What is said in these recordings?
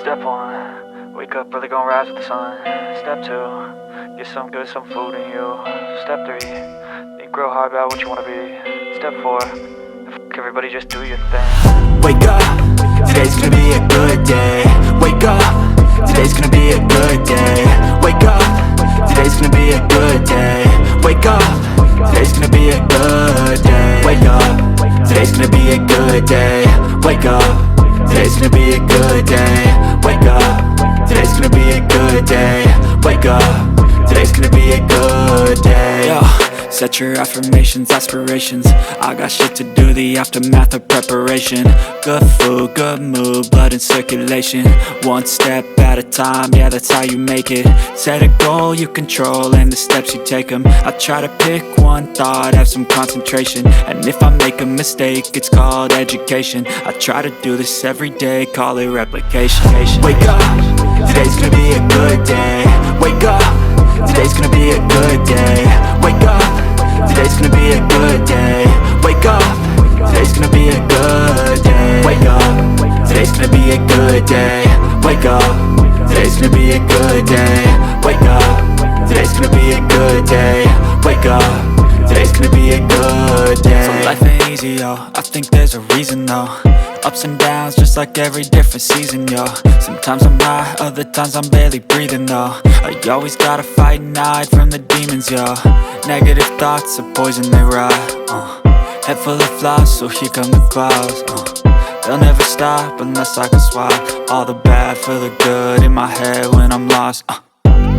Step 1, wake up early, gonna rise with the sun. Step 2, get some good, some food in you. Step 3, think real hard about what you wanna be. Step 4, everybody just do your thing. Wake up, today's gonna be a good day. Wake up, today's gonna be a good day. Wake up, today's gonna be a good day. Wake up, today's gonna be a good day. Wake up, today's gonna be a good day. Wake up, today's gonna be a good day. Wake up, today's gonna be a good day. Wake up, today's gonna be a good day. Yo, set your affirmations, aspirations. I got shit to do, the aftermath of preparation. Good food, good mood, blood in circulation. One step at a time, yeah, that's how you make it. Set a goal you control and the steps you take them. I try to pick one thought, have some concentration. And if I make a mistake, it's called education. I try to do this every day, call it replication. Wake up, today's gonna be a good day. Wake up, today's gonna be a good day. Wake up, today's gonna be a good day. Wake up, today's gonna be a good day. Wake up, today's gonna be a good day. Wake up, today's gonna be a good day. Wake up, today's gonna be a good day. Wake up, today's gonna be a good day. So life ain't easy, yo, I think there's a reason though. Ups and downs, just like every different season, yo. Sometimes I'm high, other times I'm barely breathing, though. I always gotta fight and hide from the demons, yo. Negative thoughts are poison, they rot. Head full of flies, so here come the clouds. They'll never stop unless I can swap all the bad for the good in my head when I'm lost.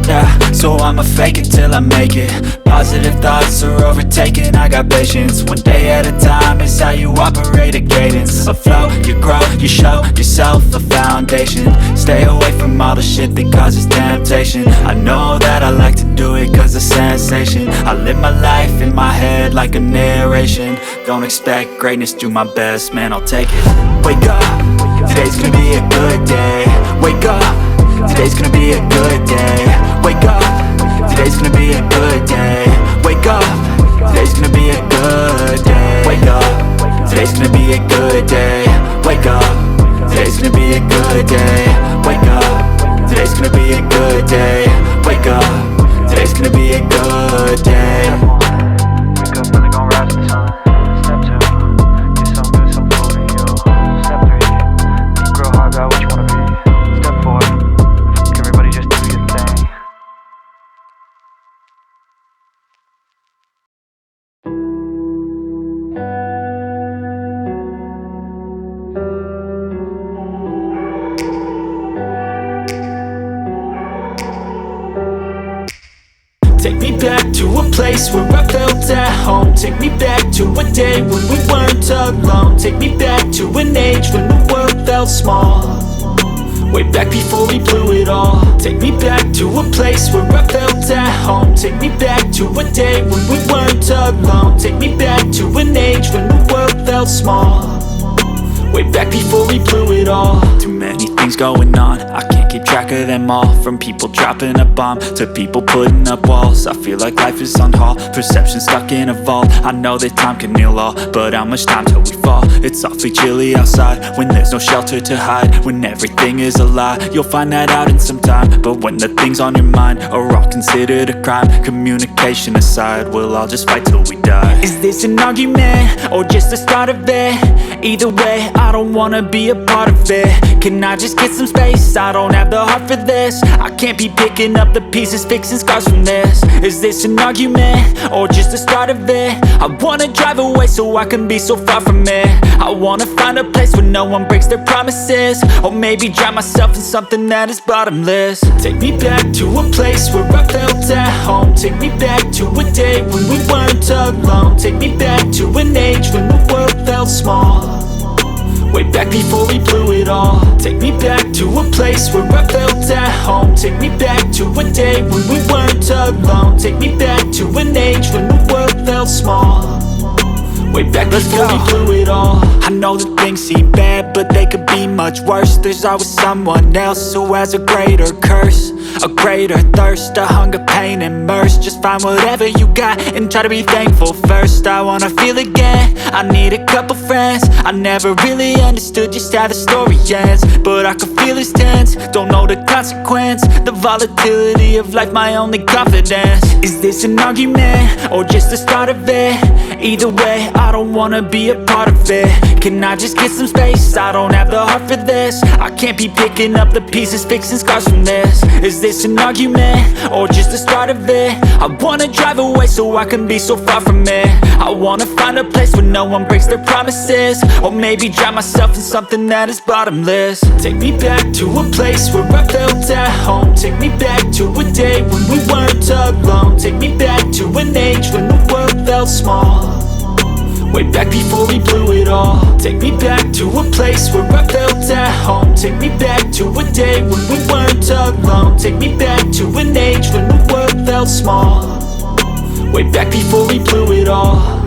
Yeah, so I'ma fake it till I make it. Positive thoughts are overtaken, I got patience. One day at a time is how you operate a cadence. A flow, you grow, you show yourself a foundation. Stay away from all the shit that causes temptation. I know that I like to do it cause of sensation. I live my life in my head like a narration. Don't expect greatness, do my best, man, I'll take it. Wake up, today's gonna be a good day. Wake up, today's gonna be a good day. Wake up, today's gonna be a good day. Wake up, today's gonna be a good day. Wake up, today's gonna be a good day. Wake up, today's gonna be a good day. Wake up, today's gonna be a good day. Wake up, today's gonna be a good day. Wake up early, gonna rise with the sun. Step 2, get some good, some food in you. Step 3, think real hard about what you wanna be. Step 4, everybody just do your thing. Take me back to a place where I felt at home. Take me back to a day when we weren't alone. Take me back to an age when the world felt small. Way back before we blew it all. Take me back to a place where I felt at home. Take me back to a day when we weren't alone. Take me back to an age when the world felt small. Way back before we blew it all. Too many things going on, I can't keep track of them all. From people dropping a bomb to people putting up walls. I feel like life is on hold, perception stuck in a vault. I know that time can heal all, but how much time till we fall? It's awfully chilly outside when there's no shelter to hide. When everything is a lie, you'll find that out in some time. But when the things on your mind are all considered a crime, communication aside, we'll all just fight till we die. Is this an argument or just the start of it? Either way, I don't wanna be a part of it. Can I just get some space? I don't have the heart for this. I can't be picking up the pieces, fixing scars from this. Is this an argument or just the start of it? I wanna drive away so I can be so far from it. I wanna find a place where no one breaks their promises. Or maybe drown myself in something that is bottomless. Take me back to a place where I felt at home. Take me back to a day when we weren't alone. Take me back to an age when the world felt small. Way back before we blew it all. Take me back to a place where I felt at home. Take me back to a day when we weren't alone. Take me back to an age when the world felt small. way back before we blew it all. I know that things seem bad, but they could be much worse. There's always someone else who has a greater curse, a greater thirst, a hunger, pain, and mercy. Just find whatever you got and try to be thankful first. I wanna feel again, I need a couple friends. I never really understood just how the story ends, but I can feel it's tense, don't know the consequence. The volatility of life, my only confidence. Is this an argument, or just the start of it? Either way, I don't wanna be a part of it. Can I just get some space? I don't have the heart for this. I can't be picking up the pieces, fixing scars from this. Is this an argument, or just the start of it? I wanna drive away so I can be so far from it. I wanna find a place where no one breaks their promises, or maybe drown myself in something that is bottomless. Take me back to a place where I felt at home. Take me back to a day when we weren't alone. Take me back to an age when the world felt small, way back before we blew it all. Take me back to a place where I felt at home. Take me back to a day when we weren't alone. Take me back to an age when the world felt small, way back before we blew it all.